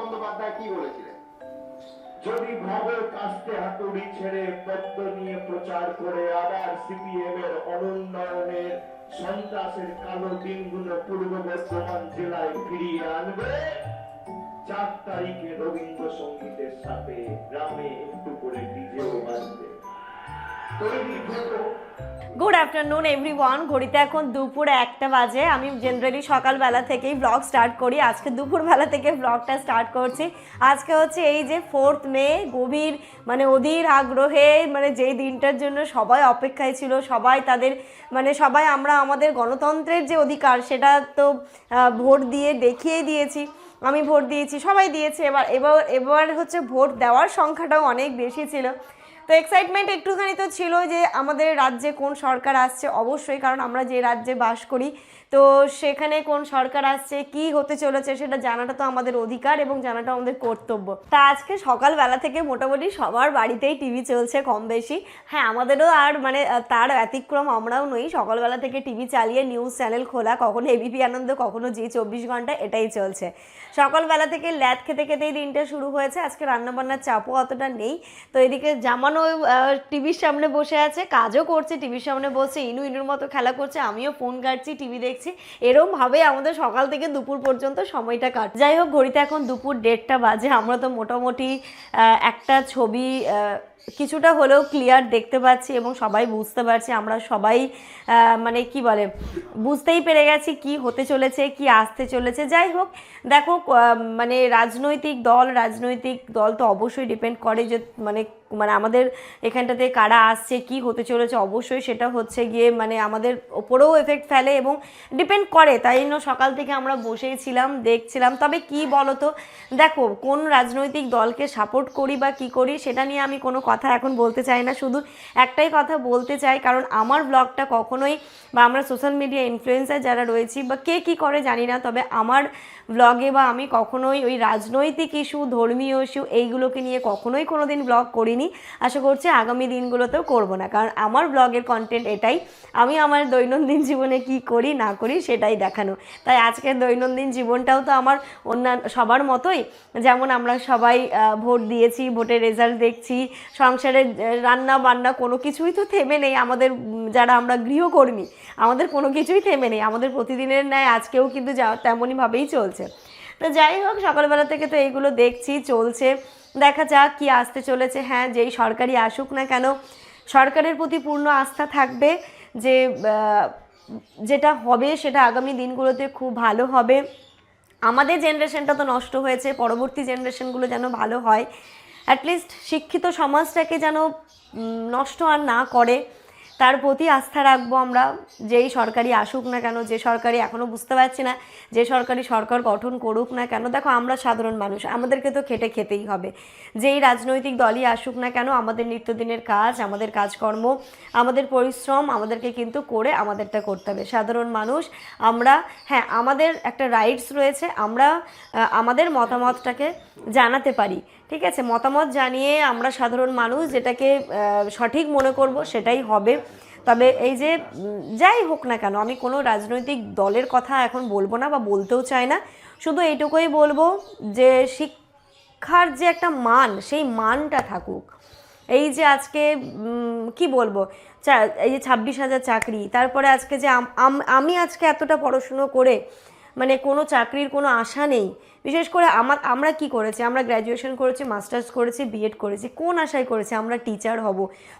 বন্দ্যোপাধ্যায় কি বলেছিলেন? যদি ভবের কাস্তে হাতুড়ি ছেড়ে পদ্ম নিয়ে প্রচার করে আবার সিপিএম এর অনুন্নয়নের সন্ত্রাসের কালো দিনগুলো পূর্ব বর্ধমান জেলায় ফিরিয়ে আনবে, 4 তারিখে রবীন্দ্রসঙ্গীতের সাথে গ্রামে একটু করে ডিজেও বাজবে। তৈরি থেকো। Good afternoon everyone. ঘড়িতে এখন দুপুর 1টা বাজে। আমি জেনারেলি সকালবেলা থেকেই ব্লগ স্টার্ট করি, আজকে দুপুরবেলা থেকে ব্লগটা স্টার্ট করছি। আজকে হচ্ছে এই যে 4th মে, গভীর অধীর আগ্রহে যেই দিনটার জন্য সবাই অপেক্ষায় ছিল, সবাই তাদের সবাই আমরা আমাদের গণতন্ত্রের যে অধিকার সেটা তো ভোট দিয়ে দেখিয়ে দিয়েছি। আমি ভোট দিয়েছি, সবাই দিয়েছে। এবার হচ্ছে ভোট দেওয়ার সংখ্যাটাও অনেক বেশি ছিল। তো এক্সাইটমেন্ট একটুখানি তো ছিল যে আমাদের রাজ্যে কোন সরকার আসছে, অবশ্যই, কারণ আমরা যে রাজ্যে বাস করি তো সেখানে কোন সরকার আসছে, কি হতে চলেছে সেটা জানাটা তো আমাদের অধিকার এবং জানাটা আমাদের কর্তব্য। তা আজকে সকালবেলা থেকে মোটামুটি সবার বাড়িতেই টিভি চলছে কম বেশি। হ্যাঁ, আমাদেরও আর তার ব্যতিক্রম আমরাও নই। সকালবেলা থেকে টিভি চালিয়ে নিউজ চ্যানেল খোলা, কখনো এবিপি আনন্দ, কখনো জি 24 ঘন্টা, এটাই চলছে। সকালবেলা থেকে ল্যাদ খেতে খেতেই দিনটা শুরু হয়েছে। আজকে রান্নাবান্নার চাপও অতটা নেই। তো এদিকে জামানো টিভির সামনে বসে আছে, কাজও করছে, টিভির সামনে বসে ইনুর মতো খেলা করছে, আমিও ফোন ঘাঁটছি, টিভি দেখছি। এরমভাবে আমাদের সকাল থেকে দুপুর পর্যন্ত সময়টা কাট। যাই হোক, ঘড়িতে এখন দুপুর 1:30 বাজে। আমরা তো মোটামুটি একটা ছবি কিছুটা হলেও ক্লিয়ার দেখতে পাচ্ছি এবং সবাই বুঝতে পারছি। আমরা সবাই কি বলে, বুঝতেই পেরে গেছি কি হতে চলেছে, কি আসতে চলেছে। যাই হোক, দেখো রাজনৈতিক দল তো অবশ্যই ডিপেন্ড করে যে আমাদের এখানটাতে কারা আসছে, কি হতে চলেছে, অবশ্যই সেটা হচ্ছে গিয়ে আমাদের ওপরেও এফেক্ট ফেলে এবং ডিপেন্ড করে। তাই জন্য সকাল থেকে আমরা বসেই ছিলাম, দেখছিলাম। তবে কি বলতো, দেখো কোন রাজনৈতিক দলকে সাপোর্ট করি বা কি করি সেটা নিয়ে আমি কোনো কথা এখন বলতে চাই না। শুধু একটাই কথা বলতে চাই, কারণ আমার ব্লগটা কখনোই বা আমরা সোশ্যাল মিডিয়া ইনফ্লুয়েন্সার যারা রয়েছি বা কে কী করে জানি না, তবে আমার ব্লগে বা আমি কখনোই ওই রাজনৈতিক ইস্যু, ধর্মীয় ইস্যু এইগুলোকে নিয়ে কখনোই কোনো দিন ব্লগ করিনি। আশা করছি আগামী দিনগুলোতেও করব না, কারণ আমার ব্লগের কন্টেন্ট এটাই, আমি আমার দৈনন্দিন জীবনে কি করি না করি সেটাই দেখানো। তাই আজকের দৈনন্দিন জীবনটাও তো আমার অন্যান্য সবার মতোই, যেমন আমরা সবাই ভোট দিয়েছি, ভোটের রেজাল্ট দেখছি, সংসারের রান্না বান্না কোনো কিছুই তো থেমে নেই। আমাদের যারা আমরা গৃহকর্মী, আমাদের কোনো কিছুই থেমে নেই। আমাদের প্রতিদিনের ন্যায় আজকেও কিন্তু তেমনইভাবেই চলছে। তো যাই হোক, সকালবেলা থেকে তো এইগুলো দেখছি, চলছে, দেখা যাক কি আসতে চলেছে। হ্যাঁ, যেই সরকারই আসুক না কেন, সরকারের প্রতি পূর্ণ আস্থা থাকবে যে যেটা হবে সেটা আগামী দিনগুলোতে খুব ভালো হবে। আমাদের জেনারেশনটা তো নষ্ট হয়েছে, পরবর্তী জেনারেশনগুলো যেন ভালো হয়, অ্যাটলিস্ট শিক্ষিত সমাজটাকে যেন নষ্ট আর না করে, তার প্রতি আস্থা রাখবো আমরা। যেই সরকারি আসুক না কেন, যে সরকারি এখনও বুঝতে পারছি না, যে সরকারি সরকার গঠন করুক না কেন, দেখো আমরা সাধারণ মানুষ, আমাদেরকে তো খেটে খেতেই হবে। যেই রাজনৈতিক দলই আসুক না কেন, আমাদের নিত্যদিনের কাজ, আমাদের কাজকর্ম, আমাদের পরিশ্রম আমাদেরকে কিন্তু করে আমাদেরটা করতে হবে। সাধারণ মানুষ আমরা, হ্যাঁ আমাদের একটা রাইটস রয়েছে, আমরা আমাদের মতামতটাকে জানাতে পারি, ঠিক আছে? মতামত জানিয়ে আমরা সাধারণ মানুষ যেটাকে সঠিক মনে করব সেটাই হবে। তবে এই যে যাই হোক না কেন, আমি কোনো রাজনৈতিক দলের কথা এখন বলবো না বা বলতেও চাই না। শুধু এইটুকুই বলবো যে শিক্ষার যে একটা মান, সেই মানটা থাকুক। এই যে আজকে কি বলবো, এই যে 26,000 চাকরি, তারপরে আজকে যে আমি আজকে এতটা পড়াশুনো করে কোনো চাকরির কোনো আশা নেই। বিশেষ করে আমরা কি করেছি, আমরা গ্র্যাজুয়েশন করেছি, মাস্টার্স করেছি, বিএড করেছি, কোন আশায় করেছি? আমরা টিচার হব।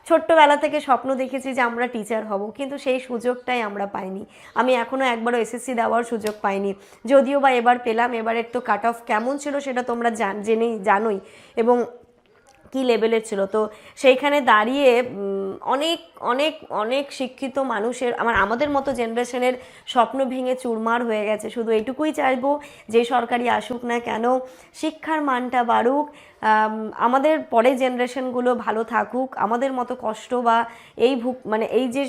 ছোট্টবেলা থেকে স্বপ্ন দেখেছি যে আমরা টিচার হব, কিন্তু সেই সুযোগটাই আমরা পাইনি। আমি এখনও একবারও এসএসসি দেওয়ার সুযোগ পাইনি, যদিও বা এবার পেলাম। এবারের তো কাট অফ কেমন ছিল সেটা তোমরা জানোই এবং কী লেভেলের ছিল। তো সেইখানে দাঁড়িয়ে অনেক অনেক অনেক শিক্ষিত মানুষের আমাদের মতো জেনারেশনের স্বপ্ন ভেঙে চুরমার হয়ে গেছে। শুধু এইটুকুই চাইবো, যে সরকারি আসুক না কেন, শিক্ষার মানটা বাড়ুক, আমাদের পরের জেনারেশনগুলো ভালো থাকুক, আমাদের মতো কষ্ট বা এই যে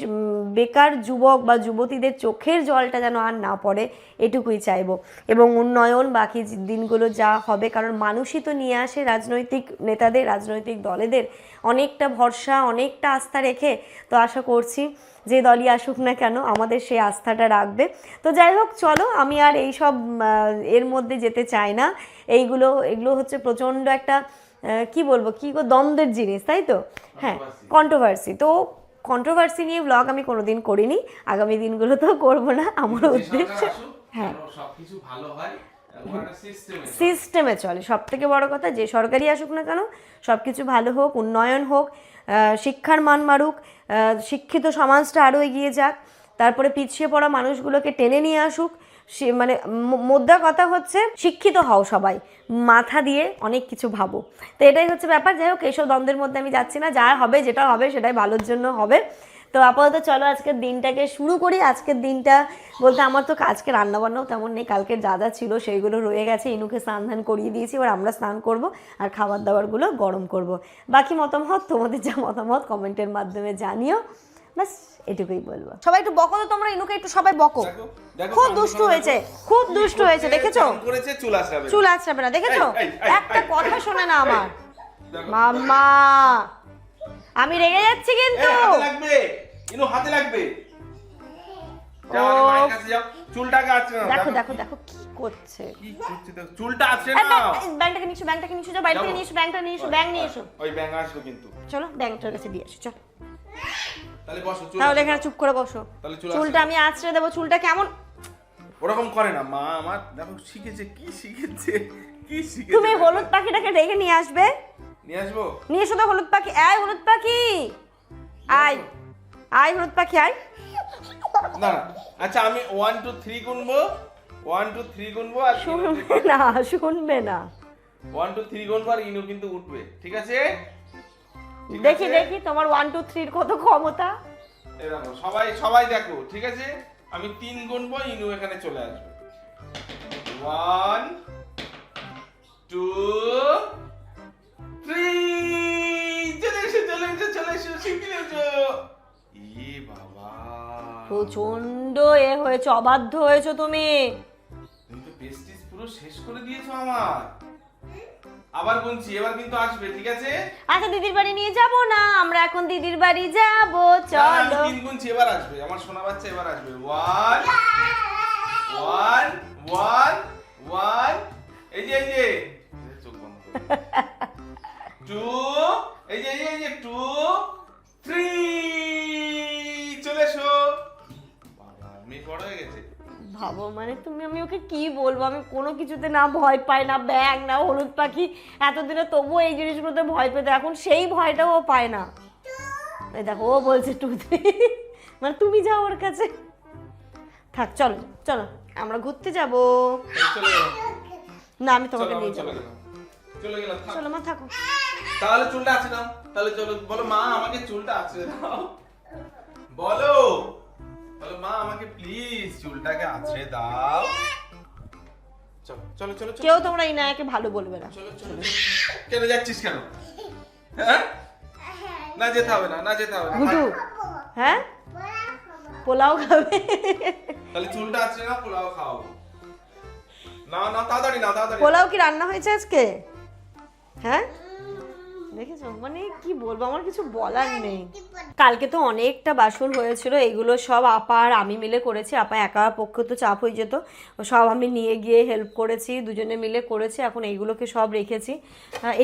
বেকার যুবক বা যুবতীদের চোখের জলটা যেন আর না পড়ে, এটুকুই চাইবো। এবং উন্নয়ন বাকি দিনগুলো যা হবে, কারণ মানুষই তো নিয়ে আসে রাজনৈতিক নেতাদের, রাজনৈতিক দলেদের অনেকটা ভরসা, অনেকটা আস্থা রেখে। তো আশা করছি যে দলই আসুক না কেন আমাদের সেই আস্থাটা রাখবে। তো যাই হোক চলো, আমি আর এইসব এর মধ্যে যেতে চাই না। এগুলো হচ্ছে প্রচণ্ড একটা কি বলবো, দ্বন্দ্বের জিনিস, তাই তো? হ্যাঁ, কন্ট্রোভার্সি। তো কন্ট্রোভার্সি নিয়ে ব্লগ আমি কোনোদিন করিনি, আগামী দিনগুলোতেও করবো না। আমার উদ্দেশ্য হ্যাঁ সবকিছু ভালো হয়, সিস্টেমে চলে। সব থেকে বড় কথা, যে সরকারি আসুক না কেন সব কিছু ভালো হোক, উন্নয়ন হোক, শিক্ষার মান বাড়ুক, শিক্ষিত সমাজটা আরও এগিয়ে যাক, তারপরে পিছিয়ে পড়া মানুষগুলোকে টেনে নিয়ে আসুক। সে মানে মোদ্দা কথা হচ্ছে শিক্ষিত হও সবাই, মাথা দিয়ে অনেক কিছু ভাবো। তো এটাই হচ্ছে ব্যাপার। যাই হোক, এইসব দ্বন্দ্বের মধ্যে আমি যাচ্ছি না, যা হবে যেটা হবে সেটাই ভালোর জন্য হবে। তো আপাতত চলো আজকের দিনটাকে শুরু করি। আজকের দিনটা বলতে আমার তো আজকে রান্নাবান্নাও তেমন নেই, কালকের যা যা ছিল সেইগুলো রয়ে গেছে। ইনুকে স্নান ধান করিয়ে দিয়েছি, এবার আমরা স্নান করব আর খাবার দাবারগুলো গরম করব। বাকি মতামত, তোমাদের যা মতামত কমেন্টের মাধ্যমে জানিও। বাস এটুকুই বলবো। সবাই একটু বকো তো তোমরা, ইনুকে একটু সবাই বকো। খুব দুষ্টু হয়েছে, খুব দুষ্টু হয়েছে, দেখেছো? চুল আঁচড়াবে না, দেখেছো? একটা কথা শোনে না আমার মাম্মা। আমি রেগে যাচ্ছি কিন্তু। হাতে লাগবে। চুলটাকে আছে না, দেখো দেখো দেখো কি করছে। কি করছে দেখো, চুলটা আছে না। ব্যাংকটাকে নিয়ে এসো, ব্যাংকটাকে নিয়ে এসো, যাও বাইরে থেকে নিয়ে এসো, ব্যাংকটা নিয়ে এসো, ব্যাংক নিয়ে এসো। ওই ব্যাংক আসবে কিন্তু। চলো ব্যাংকটার কাছে দিয়ে এসো, চল। তাহলে বসো, তাহলে এখানে চুপ করে বসো। চুলটা আমি আঁচড়ে দেবো। চুলটা কেমন ওরকম করে না মা, আমার দেখো শিখেছে, কি শিখেছে, কি শিখেছে। তুমি হলুদ পাখিটাকে ডেকে নিয়ে আসবে। নিয়ে আসবো, নিয়ে এসো তো হলুদ পাখি। আয় হলুদ পাখি, আয় আয় হলুদ পাখি আয়। না না, আচ্ছা আমি 1 2 3 গুনবো, 1 2 3 গুনবো আর শুনবে না, শুনবে না। 1 2 3 গুনবো আর ইনু কিন্তু উঠবে, ঠিক আছে? দেখি দেখি তোমার 1 2 3 এর কত ক্ষমতা। এই দেখো, সবাই সবাই দেখো, ঠিক আছে? আমি 3 গুনবো, ইনু এখানে চলে আসবে। 1 2 3 চলে এসো, চলে এসো, চলে এসো, শিখিয়ে এসো। ই বাবা, প্রচন্ড হয়েছে, অবাধ্য হয়েছো তুমি। তুমি তো পেস্টিস পুরো শেষ করে দিয়েছো আমার। আবার গুনছি, এবার কিন্তু আসবে, ঠিক আছে? আচ্ছা দিদির বাড়ি নিয়ে যাব না, আমরা এখন দিদির বাড়ি যাব, চলো। 3 গুনছি, এবার আসবে আমার সোনা বাচ্চা, এবার আসবে। 1 1 1 1 এই যে চোখ বন্ধ করে। 2 এই যে 2 3 চলে এসো। বাবা মেয়ে বড় হয়ে গেছে। ভাবো মানে তুমি, আমি ওকে কি বলবো, আমি কোনো কিছুতে না ভয় পাই, না ব্যাং না হলুদ পাখি। এতদিনে তবুও এই জিনিসগুলোতে ভয় পেতো, এখন সেই ভয়টাও ও পায় না। এই দেখো ও বলছে 2 3, মানে তুমি যাও ওর কাছে। থাক চলো চলো, আমরা ঘুরতে যাব। না আমি তোমাকে নিয়ে যাবো। চলে গেলাম, চলো মা থাকো। তাহলে চুলটা আছে নাও, তাহলে চলো বলো মা আমাকে চুলটা আছে দাও, বলো বলো মা আমাকে প্লিজ চুলটাকে আছড়ে দাও। চলো চলো চলো কেউ তোমরা ইনায়াকে ভালো বলবে না। চলো চলো। কেন যাচ্ছিস কেন? হ্যাঁ না যেতে হবে না, না যেতে হবে না। গুডু হ্যাঁ পোলাও খাবে। তাহলে চুলটা আছড়ে না, পোলাও খাওয়াবো। না না তাড়াতাড়ি না, তাড়াতাড়ি। পোলাও কি রান্না হয়েছে আজকে? হ্যাঁ দেখেছো, মানে কি বলবো, আমার কিছু বলার নেই। কালকে তো অনেকটা বাসন হয়েছিল, এগুলো সব আপা আর আমি মিলে করেছি। আপা একা পক্ষে তো চাপ হয়ে যেত, সব আমি নিয়ে গিয়ে হেল্প করেছি, দুজনে মিলে করেছি। এখন এইগুলোকে সব রেখেছি,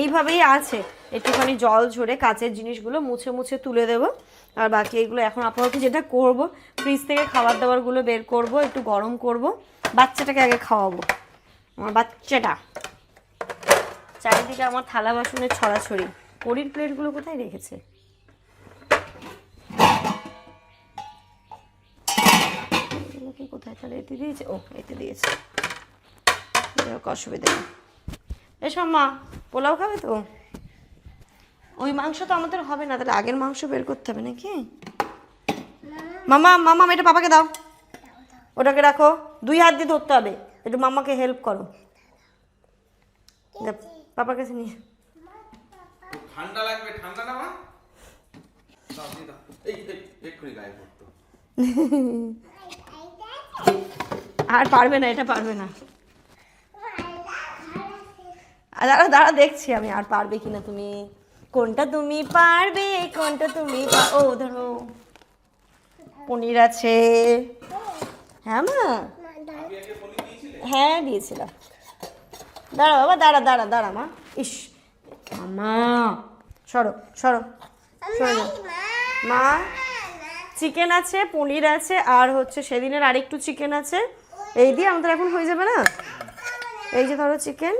এইভাবেই আছে। একটুখানি জল ঝরে কাচের জিনিসগুলো মুছে মুছে তুলে দেবো। আর বাকি এইগুলো এখন আপাতত যেটা করব, ফ্রিজ থেকে খাবার দাবারগুলো বের করব, একটু গরম করব, বাচ্চাটাকে আগে খাওয়াবো। আমার বাচ্চাটা চারিদিকে আমার থালা বাসনের ছড়াছড়ি। পরির প্লেটগুলো কোথায় রেখেছে? এগুলোকে কোথায়, তাহলে এতে দিয়েছে? ও এতে দিয়েছে, অসুবিধা নেই। এসব মা পোলাও খাবে তো? ওই মাংস তো আমাদের হবে না, তাহলে আগের মাংস বের করতে হবে নাকি? মামা মামা এটা পাপাকে দাও, ওটাকে রাখো, 2 হাত দিয়ে ধরতে হবে। একটু মামাকে হেল্প করো, পাপার কাছে নিয়ে। ঠান্ডা লাগবে, ঠান্ডা না মা? দাও দি দাও, এই এক্ষুনি গায়ে পড়তো। আর পারবে না, এটা পারবে না। দাঁড়া দাঁড়া দেখছি আমি আর পারবে কিনা তুমি। কোনটা তুমি পারবে, কোনটা তুমি ও ধরো পনির আছে। হ্যাঁ মা, হ্যাঁ দিয়েছিলাম। দাঁড়া বাবা, দাঁড়া দাঁড়া দাঁড়া মা। ইস মা, সরো সরো সরো যাও। মা চিকেন আছে, পনির আছে, আর হচ্ছে সেদিনের আরেকটু চিকেন আছে। এই দিয়ে আমাদের এখন হয়ে যাবে না? এই যে ধরো চিকেন,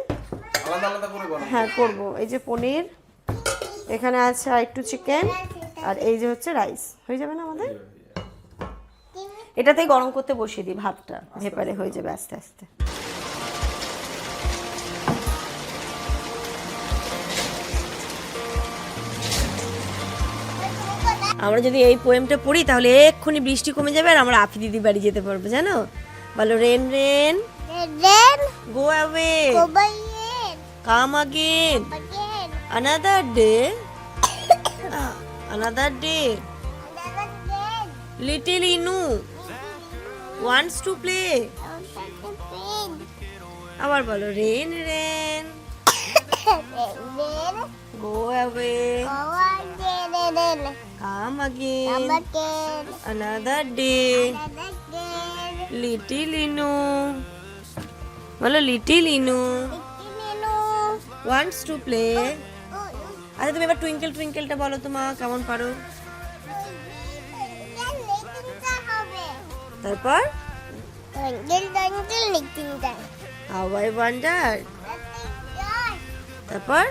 আলাদা আলাদা করে বানাবো। হ্যাঁ করবো। এই যে পনির, এখানে আছে আর একটু চিকেন, আর এই যে হচ্ছে রাইস, হয়ে যাবে না আমাদের? এটাতেই গরম করতে বসিয়ে দিই ভাতটা, ভেপারে হয়ে যাবে আস্তে আস্তে। আমরা যদি এই পোয়েমটা পড়ি তাহলে এক্ষুনি বৃষ্টি কমে যাবে আর আমরা আফি দিদি বাড়ি যেতে পারবো, জানো? বলো, rain rain go away, come again, another day, another day, little Inu wants to play. আবার বলো, rain rain go away, come again, another day, little Inu, বলো little Inu wants to play. আচ্ছা তুমি এবার টুইঙ্কেল টুইঙ্কেলটা বলো তো মা, কেমন পারো? তারপর how I wonder, তারপর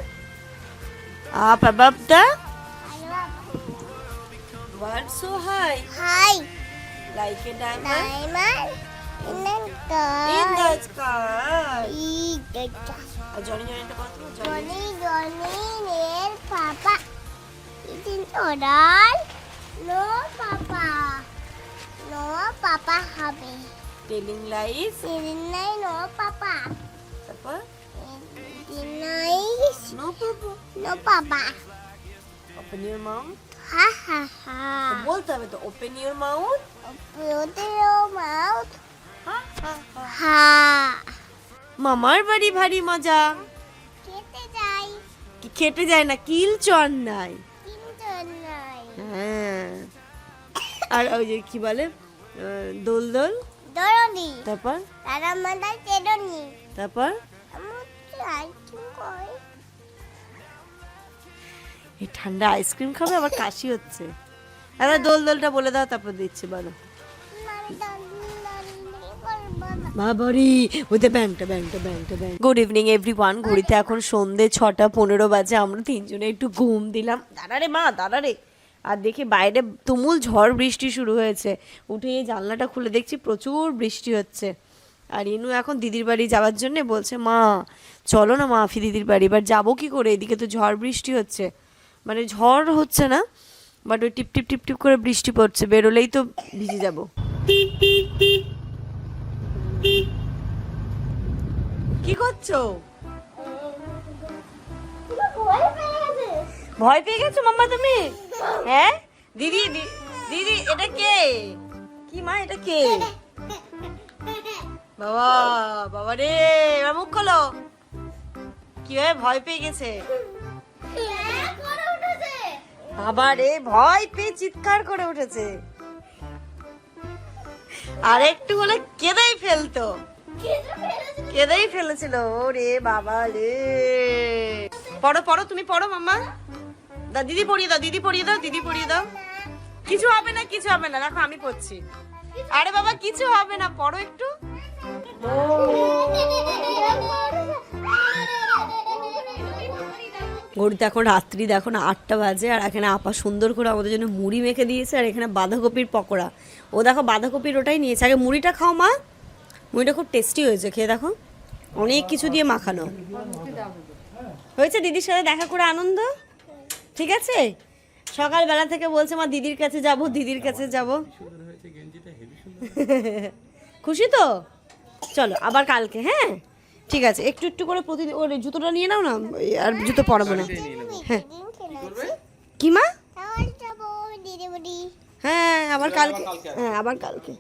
up above the world so high, like a diamond in the sky. আর জনি জনিটা কত? জনি telling lies, তারপর no papa, open your mouth, বলতে হবে তো, open your mouth, মামার বাড়ি ভারী মজা, খেতে যায় না, কিল চর নাই। হ্যাঁ, আর ওই যে কি বলে, দোল দোল, তারপর তারপর এই ঠান্ডা আইসক্রিম খাবে, আবার কাশি হচ্ছে। এবার দোল দোলটা বলে দাও, তারপর দিচ্ছি, বলো। বাবারি, ওতে ব্যাংটা ব্যাংটা ব্যাংটা ব্যাং। গুড ইভিনিং এভরিওয়ান, ঘড়িতে এখন সন্ধে 6:15 বাজে। আমরা তিনজনে একটু ঘুম দিলাম। দাঁড়া রে মা, দাঁড়া রে। আর দেখি বাইরে তুমুল ঝড় বৃষ্টি শুরু হয়েছে। উঠে এই জানলাটা খুলে দেখছি প্রচুর বৃষ্টি হচ্ছে। আর ইনু এখন দিদির বাড়ি যাওয়ার জন্য বলছে, মা চলো না মা আফি দিদির বাড়ি। এবার যাবো কি করে, এদিকে তো ঝড় বৃষ্টি হচ্ছে। মানে ঝড় হচ্ছে না, বাট ওই টিপ টিপ টিপ টিপ করে বৃষ্টি পড়ছে, বেরোলেই তো ভিজে যাবো। কি করছো? ভয় পেয়ে গেছো মাম্মা তুমি? হ্যাঁ দিদি, দিদি এটা কে? কি মা, এটা কে? বাবা বাবা রে, এবার মুখ খোলো। কি হয়, ভয় পেয়ে গেছে? বাবা রে, ভয় পেয়ে চিৎকার করে উঠেছে। আর একটু হলে কেঁদেই ফেলতো, কেঁদেই ফেলেছিল। ওরে বাবা রে। পড়ো পড়ো, তুমি পড়ো মাম্মা। দিদি পড়িয়ে দাও, দিদি পড়িয়ে দাও, দিদি পড়িয়ে দাও। কিছু হবে না, কিছু হবে না, দেখো আমি পড়ছি। আরে বাবা কিছু হবে না, পড়ো একটু। ঘড়িতে এখন রাত্রি দেখো না 8টা বাজে। আর এখানে আপা সুন্দর করে আমাদের জন্য মুড়ি মেখে দিয়েছে, আর এখানে বাঁধাকপির পকোড়া। ও দেখো বাঁধাকপির ওটাই নিয়েছে। আগে মুড়িটা খাও মা, মুড়িটা খুব টেস্টি হয়েছে, খেয়ে দেখো, অনেক কিছু দিয়ে মাখানো হয়েছে। দিদির সাথে দেখা করে আনন্দ, ঠিক আছে? সকালবেলা থেকে বলছে মা দিদির কাছে যাব, দিদির কাছে যাব। খুশি তো? চলো আবার কালকে, হ্যাঁ ঠিক আছে। একটু একটু করে প্রতিদিন। ওর জুতোটা নিয়ে নাও না, আর জুতো পরাবো না। হ্যাঁ কি মা? হ্যাঁ আবার কালকে, হ্যাঁ আবার কালকে।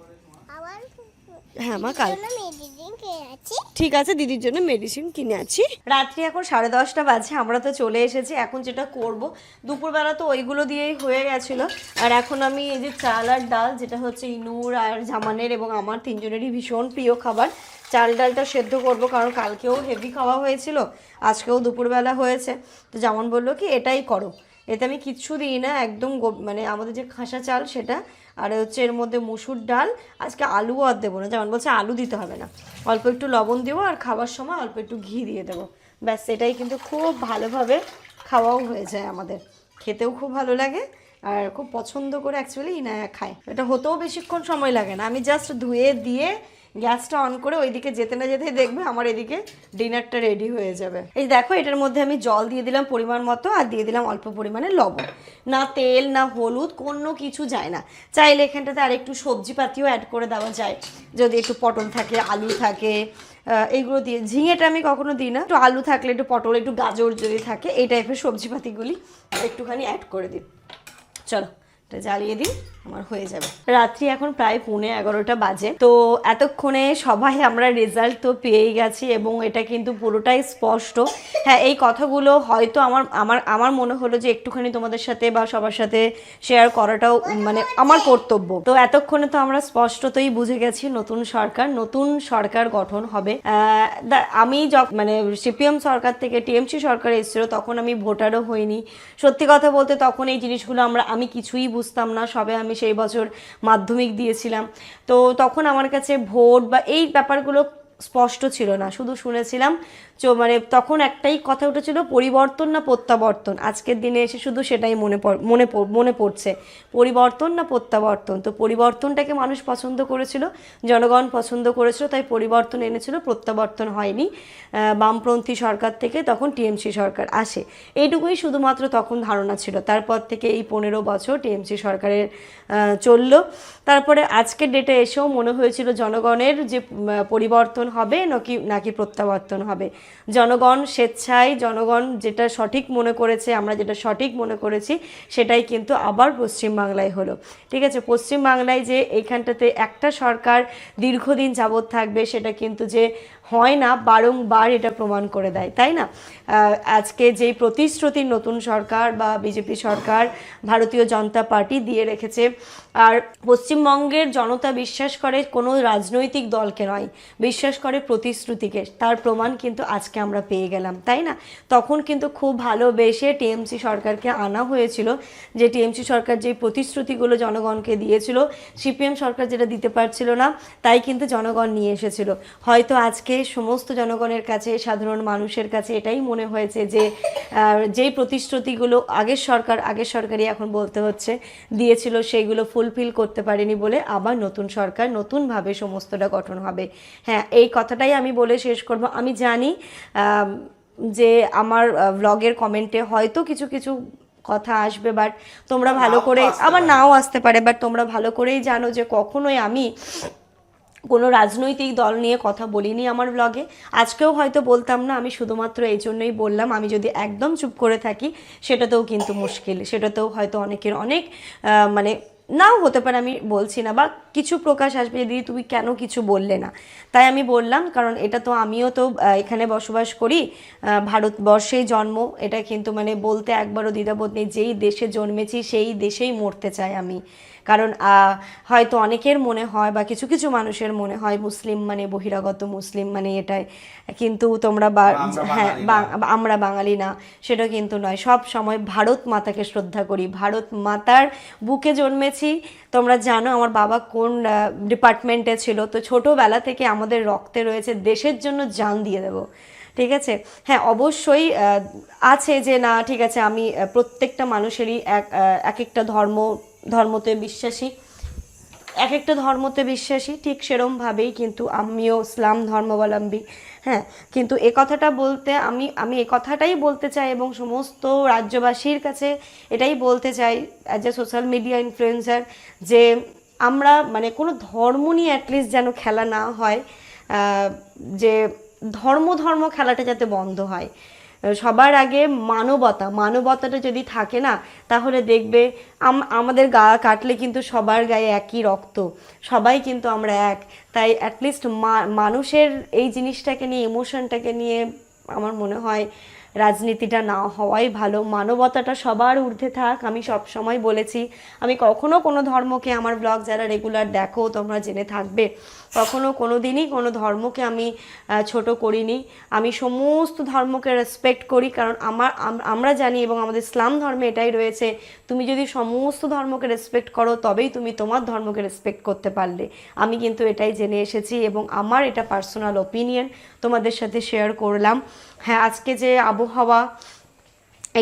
হ্যাঁ মা কাল মেডিসিন খেয়েছি। ঠিক আছে, দিদির জন্য মেডিসিন কিনে আছি। রাত্রি এখন 10:30 বাজে, আমরা তো চলে এসেছি। এখন যেটা করব, দুপুরবেলা তো ওইগুলো দিয়েই হয়ে গেছিলো, আর এখন আমি এই যে চাল আর ডাল, যেটা হচ্ছে ইনুর আর জামানের এবং আমার তিনজনেরই ভীষণ প্রিয় খাবার, চাল ডালটা সেদ্ধ করব, কারণ কালকেও হেভি খাওয়া হয়েছিল, আজকেও দুপুরবেলা হয়েছে। তো যেমন বললো কি এটাই করো, এতে আমি কিচ্ছু দিই না, একদম মানে আমাদের যে খাসা চাল সেটা, আর হচ্ছে এর মধ্যে মুসুর ডাল, আজকে আলুও আর দেবো না, যেমন বলছে আলু দিতে হবে না, অল্প একটু লবণ দেবো আর খাবার সময় অল্প একটু ঘি দিয়ে দেবো, ব্যাস। এটাই কিন্তু খুব ভালোভাবে খাওয়াও হয়ে যায় আমাদের, খেতেও খুব ভালো লাগে আর খুব পছন্দ করে অ্যাকচুয়ালি ইনায়া খায়। এটা হতেও বেশিক্ষণ সময় লাগে না, আমি জাস্ট ধুয়ে দিয়ে গ্যাসটা অন করে ওইদিকে যেতে না যেতেই দেখবে আমার এদিকে ডিনারটা রেডি হয়ে যাবে। এই দেখো, এটার মধ্যে আমি জল দিয়ে দিলাম পরিমাণ মতো, আর দিয়ে দিলাম অল্প পরিমাণে লবণ, না তেল না হলুদ, কোনো কিছু যায় না। চাইলে এখানটাতে আর একটু সবজিপাতিও অ্যাড করে দেওয়া যায়, যদি একটু পটল থাকে, আলু থাকে, এইগুলো দিয়ে। ঝিঙেটা আমি কখনো দিই না, একটু আলু থাকলে, একটু পটল, একটু গাজর যদি থাকে, এই টাইপের সবজিপাতিগুলি একটুখানি অ্যাড করে দিই। চলো এটা জ্বালিয়ে দিই, আমার হয়ে যাবে। রাত্রি এখন প্রায় 11:45 বাজে। তো এতক্ষণে সবাই আমরা রেজাল্ট তো পেয়েই গেছি, এবং এটা কিন্তু পুরোটাই স্পষ্ট। হ্যাঁ, এই কথাগুলো হয়তো আমার মনে হলো যে একটুখানি তোমাদের সাথে বা সবার সাথে শেয়ার করাটাও মানে আমার কর্তব্য। তো এতক্ষণে তো আমরা স্পষ্টতই বুঝে গেছি নতুন সরকার গঠন হবে। আমি মানে সিপিএম সরকার থেকে টিএমসি সরকার এসেছিল, তখন আমি ভোটারও হইনি। সত্যি কথা বলতে তখন এই জিনিসগুলো আমি কিছুই বুঝতাম না, সবে আমি সেই বছর মাধ্যমিক দিয়েছিলাম। তো তখন আমার কাছে ভোট বা এই ব্যাপারগুলো স্পষ্ট ছিল না, শুধু শুনেছিলাম। মানে তখন একটাই কথা উঠেছিল, পরিবর্তন না প্রত্যাবর্তন। আজকের দিনে এসে শুধু সেটাই মনে পড়ছে, পরিবর্তন না প্রত্যাবর্তন। তো পরিবর্তনটাকে মানুষ পছন্দ করেছিল, জনগণ পছন্দ করেছিল, তাই পরিবর্তন এনেছিল, প্রত্যাবর্তন হয়নি। বামপন্থী সরকার থেকে তখন টিএমসি সরকার আসে, এইটুকুই শুধুমাত্র তখন ধারণা ছিল। তারপর থেকে এই 15 বছর টিএমসি সরকারের চলল। তারপরে আজকের ডেটে এসেও মনে হয়েছিল জনগণের যে পরিবর্তন হবে নাকি প্রত্যাবর্তন হবে। জনগণ স্বেচ্ছায়, জনগণ যেটা সঠিক মনে করেছে, আমরা যেটা সঠিক মনে করেছি, সেটাই কিন্তু আবার পশ্চিমবাংলায় হলো। ঠিক আছে, পশ্চিমবাংলায় যে এইখানটাতে একটা সরকার দীর্ঘদিন যাবৎ থাকবে, সেটা কিন্তু যে হয় না, বারংবার এটা প্রমাণ করে দেয়, তাই না? আজকে যেই প্রতিশ্রুতি নতুন সরকার বা বিজেপি সরকার, ভারতীয় জনতা পার্টি দিয়ে রেখেছে, আর পশ্চিমবঙ্গের জনতা বিশ্বাস করে কোনো রাজনৈতিক দলকে নয়, বিশ্বাস করে প্রতিশ্রুতিকে, তার প্রমাণ কিন্তু আজকে আমরা পেয়ে গেলাম, তাই না? তখন কিন্তু খুব ভালোবেসে টিএমসি সরকারকে আনা হয়েছিল, যে টিএমসি সরকার যে প্রতিশ্রুতিগুলো জনগণকে দিয়েছিল, সিপিএম সরকার যেটা দিতে পারছিল না, তাই কিন্তু জনগণ নিয়ে এসেছিল। হয়তো আজকে সমস্ত জনগণের কাছে, সাধারণ মানুষের কাছে এটাই মনে হয়েছে যে যেই প্রতিশ্রুতিগুলো আগের সরকারই এখন বলতে হচ্ছে দিয়েছিল, সেইগুলো ফুলফিল করতে পারেনি বলে আবার নতুন সরকার নতুনভাবে সমস্তটা গঠন হবে। হ্যাঁ, এই কথাটাই আমি বলে শেষ করব। আমি জানি যে আমার ব্লগের কমেন্টে হয়তো কিছু কথা আসবে, বাট তোমরা ভালো করে, আবার নাও আসতে পারে, বাট তোমরা ভালো করেই জানো যে কখনোই আমি কোনো রাজনৈতিক দল নিয়ে কথা বলিনি আমার ব্লগে, আজকেও হয়তো বলতাম না। আমি শুধুমাত্র এই জন্যই বললাম, আমি যদি একদম চুপ করে থাকি সেটাতেও কিন্তু মুশকিল, সেটাতেও হয়তো অনেকের অনেক মানে নাও হতে পারে, আমি বলছি না, বা কিছু প্রকাশ আসবে দিদি তুমি কেন কিছু বললে না, তাই আমি বললাম। কারণ এটা তো আমিও তো এখানে বসবাস করি, ভারতবর্ষেই জন্ম, এটা কিন্তু মানে বলতে একবারও দ্বিধাবোধ নেই, যেই দেশে জন্মেছি সেই দেশেই মরতে চাই আমি। কারণ হয়তো অনেকের মনে হয় বা কিছু মানুষের মনে হয় মুসলিম মানে বহিরাগত, মুসলিম মানে এটাই, কিন্তু তোমরা হ্যাঁ আমরা বাঙালি না, সেটা কিন্তু নয়। সব সময় ভারত মাতাকে শ্রদ্ধা করি, ভারত মাতার বুকে জন্মেছি। তোমরা জানো আমার বাবা কোন ডিপার্টমেন্টে ছিল, তো ছোটোবেলা থেকে আমাদের রক্তে রয়েছে দেশের জন্য জান দিয়ে দেবো। ঠিক আছে, হ্যাঁ অবশ্যই আছে যে না ঠিক আছে, আমি প্রত্যেকটা মানুষেরই এক একটা ধর্মতে বিশ্বাসী, এক একটা ধর্মতে বিশ্বাসী, ঠিক সেরমভাবেই কিন্তু আমিও ইসলাম ধর্মাবলম্বী। হ্যাঁ, কিন্তু এ কথাটা বলতে আমি এ কথাটাই বলতে চাই, এবং সমস্ত রাজ্যবাসীর কাছে এটাই বলতে চাই as a social media influencer, যে আমরা মানে কোনো ধর্ম নিয়ে অ্যাটলিস্ট যেন খেলা না হয়, যে ধর্ম খেলাটা যাতে বন্ধ হয়। সবার আগে মানবতাটা যদি থাকে না, তাহলে দেখবে আমাদের গা কাটলে কিন্তু সবার গায়ে একই রক্ত, সবাই কিন্তু আমরা এক। তাই অ্যাটলিস্ট মানুষের এই জিনিসটাকে নিয়ে, ইমোশনটাকে নিয়ে আমার মনে হয় রাজনীতিটা না হওয়াই ভালো। মানবতাটা সবার ঊর্ধ্বে থাক। আমি সব সময় বলেছি, আমি কখনো কোনো ধর্মকে, আমার ব্লগ যারা রেগুলার দেখো তোমরা জেনে থাকবে, কখনো কোনো দিনই কোনো ধর্মকে আমি ছোট করিনি। আমি সমস্ত ধর্মকে রেসপেক্ট করি, কারণ আমরা জানি এবং আমাদের ইসলাম ধর্মে এটাই রয়েছে, তুমি যদি সমস্ত ধর্মকে রেসপেক্ট করো তবেই তুমি তোমার ধর্মকে রেসপেক্ট করতে পারলে। আমি কিন্তু এটাই জেনে এসেছি এবং আমার এটা পার্সোনাল ওপিনিয়ন তোমাদের সাথে শেয়ার করলাম। হ্যাঁ, আজকে যে আবহাওয়া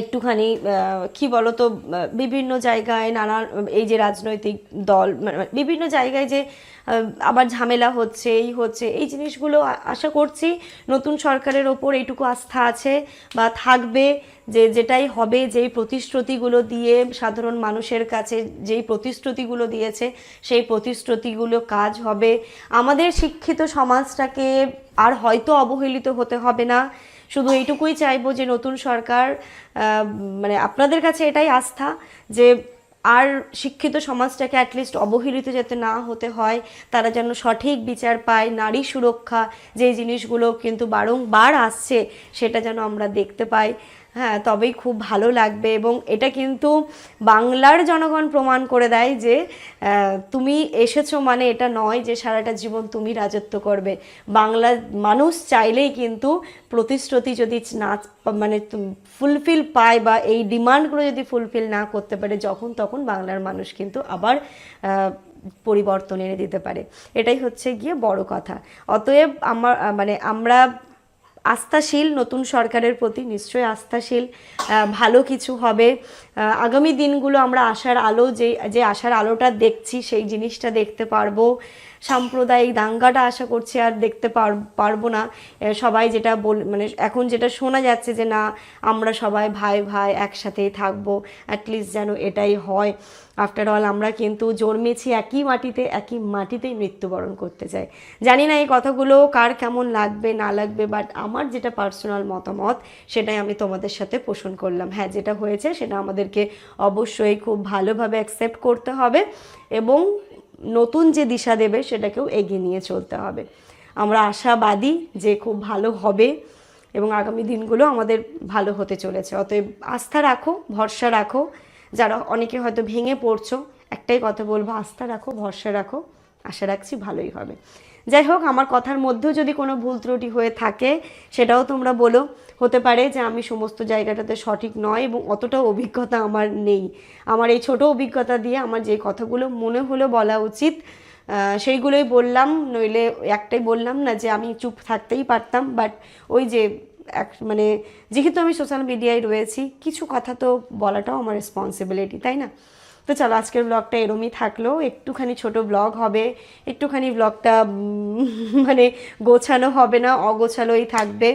একটুখানি কি বলতো, বিভিন্ন জায়গায় নানা এই যে রাজনৈতিক দল বিভিন্ন জায়গায় যে আবার ঝামেলা হচ্ছে, এই জিনিসগুলো আশা করছি নতুন সরকারের ওপর এইটুকু আস্থা আছে বা থাকবে, যে যেটাই হবে, যেই প্রতিশ্রুতিগুলো দিয়ে সাধারণ মানুষের কাছে যেই প্রতিশ্রুতিগুলো দিয়েছে সেই প্রতিশ্রুতিগুলো কাজ হবে। আমাদের শিক্ষিত সমাজটাকে আর হয়তো অবহেলিত হতে হবে না। শুধু এইটুকুই চাইবো যে নতুন সরকার, মানে আপনাদের কাছে এটাই আস্থা যে আর শিক্ষিত সমাজটাকে অ্যাটলিস্ট অবহেলিত যাতে না হতে হয়, তারা যেন সঠিক বিচার পায়, নারী সুরক্ষা যেই জিনিসগুলো কিন্তু বারংবার আসছে সেটা যেন আমরা দেখতে পাই। হ্যাঁ, তবেই খুব ভালো লাগবে। এবং এটা কিন্তু বাংলার জনগণ প্রমাণ করে দেয় যে তুমি এসেছো মানে এটা নয় যে সারাটা জীবন তুমি রাজত্ব করবে। বাংলার মানুষ চাইলেই কিন্তু প্রতিশ্রুতি যদি না মানে ফুলফিল পায় বা এই ডিমান্ডগুলো যদি ফুলফিল না করতে পারে, যখন তখন বাংলার মানুষ কিন্তু আবার পরিবর্তন এনে দিতে পারে। এটাই হচ্ছে গিয়ে বড় কথা। অতএব আমরা আস্থাশীল নতুন সরকারের প্রতি, নিশ্চয়ই আস্থাশীল, ভালো কিছু হবে। আগামী দিনগুলো আমরা আশার আলো, যে আশার আলোটা দেখছি সেই জিনিসটা দেখতে পারবো। সাম্প্রদায়িক দাঙ্গাটা আশা করছি আর দেখতে পারবো না। সবাই যেটা মানে এখন যেটা শোনা যাচ্ছে যে না, আমরা সবাই ভাই ভাই একসাথেই থাকবো, অ্যাটলিস্ট যেন এটাই হয়। আফটার অল আমরা কিন্তু জন্মেছি একই মাটিতেই মৃত্যুবরণ করতে চাই। জানি না এই কথাগুলো কার কেমন লাগবে না লাগবে, বাট আমার যেটা পার্সোনাল মতামত সেটাই আমি তোমাদের সাথে পোষণ করলাম। হ্যাঁ, যেটা হয়েছে সেটা আমাদেরকে অবশ্যই খুব ভালোভাবে অ্যাকসেপ্ট করতে হবে এবং নতুন যে দিশা দেবে সেটাকেও এগিয়ে নিয়ে চলতে হবে। আমরা আশাবাদী যে খুব ভালো হবে এবং আগামী দিনগুলো আমাদের ভালো হতে চলেছে। অতএব আস্থা রাখো, ভরসা রাখো। যারা অনেকে হয়তো ভেঙে পড়ছো, একটাই কথা বলবো, আস্থা রাখো, ভরসা রাখো, আশা রাখছি ভালোই হবে। যাই হোক, আমার কথার মধ্যেও যদি কোনো ভুল ত্রুটি হয়ে থাকে সেটাও তোমরা বলো। হতে পারে যে আমি সমস্ত জায়গাটাতে সঠিক নয় এবং অতটাও অভিজ্ঞতা আমার নেই। আমার এই ছোট অভিজ্ঞতা দিয়ে আমার যে কথাগুলো মনে হলো বলা উচিত সেইগুলোই বললাম, নইলে একটাই বললাম না যে আমি চুপ থাকতেই পারতাম। বাট ওই যে মানে যেহেতু আমি সোশ্যাল মিডিয়ায় রয়েছি, কিছু কথা তো বলাটাও আমার রেসপন্সিবিলিটি, তাই না? তো চলো, আজকের ব্লগটা এরমই থাকলো। একটুখানি ছোট ব্লগ হবে, একটুখানি ব্লগটা মানে গোছানো হবে না, অগোছালোই থাকবে।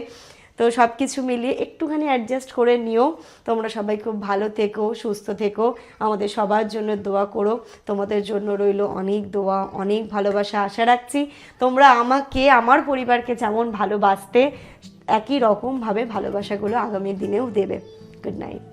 তো সব কিছু মিলিয়ে একটুখানি অ্যাডজাস্ট করে নিও। তোমরা সবাই খুব ভালো থেকো, সুস্থ থেকো, আমাদের সবার জন্য দোয়া করো। তোমাদের জন্য রইল অনেক দোয়া, অনেক ভালোবাসা। আশা রাখছি তোমরা আমাকে, আমার পরিবারকে যেমন ভালোবাসতে একই রকমভাবে ভালোবাসাগুলো আগামী দিনেও দেবে। Good night.